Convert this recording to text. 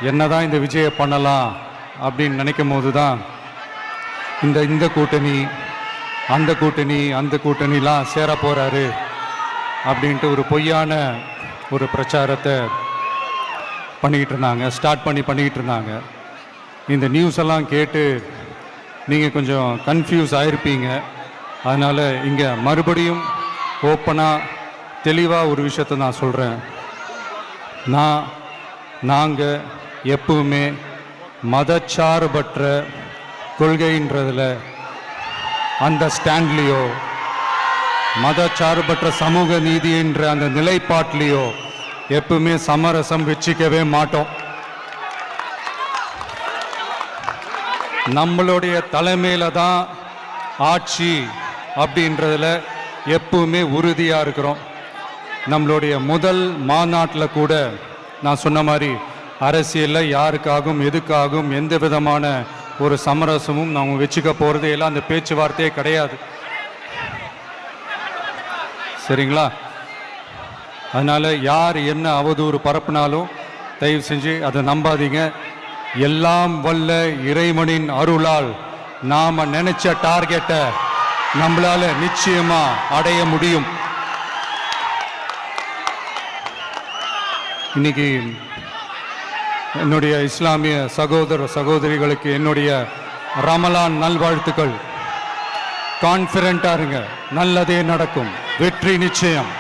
என்னதான் இந்த விஜயை பண்ணலாம் அப்படின்னு நினைக்கும் போது தான் இந்த கூட்டணி அந்த கூட்டணிலாம் சேர போகிறாரு அப்படின்ட்டு ஒரு பொய்யான ஒரு பிரச்சாரத்தை பண்ணிக்கிட்டு இருந்தாங்க. இந்த நியூஸ் எல்லாம் கேட்டு நீங்கள் கொஞ்சம் கன்ஃபியூஸ் ஆகிருப்பீங்க. அதனால் இங்கே மறுபடியும் ஓப்பனாக தெளிவாக ஒரு விஷயத்தை நான் சொல்கிறேன். நாங்கள் எப்பவுமே மதச்சார்பற்ற கொள்கைன்றதில் அந்த ஸ்டாண்ட்லேயோ மதச்சார்பற்ற சமூக நீதி என்ற அந்த நிலைப்பாட்டிலேயோ எப்பவுமே சமரசம் வச்சிக்கவே மாட்டோம். நம்மளுடைய தலைமையில தான் ஆட்சி அப்படின்றதுல எப்பவுமே உறுதியாக இருக்கிறோம். நம்மளுடைய முதல் மாநாட்டில் கூட நான் சொன்ன மாதிரி அரசியலில் யாருக்காகவும் எதுக்காகவும் எந்த விதமான ஒரு சமரசமும் நாம் வச்சுக்க போகிறதே எல்லாம் அந்த பேச்சுவார்த்தையே கிடையாது. சரிங்களா? அதனால் யார் என்ன அவதூறு பரப்புனாலும் தயவு செஞ்சு அதை நம்பாதீங்க. எல்லாம் வல்ல இறைவனின் அருளால் நாம் நினைச்ச டார்கெட்டை நம்மளால நிச்சயமா அடைய முடியும். இன்னைக்கு என்னுடைய இஸ்லாமிய சகோதர சகோதரிகளுக்கு என்னுடைய ரமலான் நல்வாழ்த்துக்கள். கான்ஃபிடென்ட்டா இருங்க, நல்லதே நடக்கும், வெற்றி நிச்சயம்.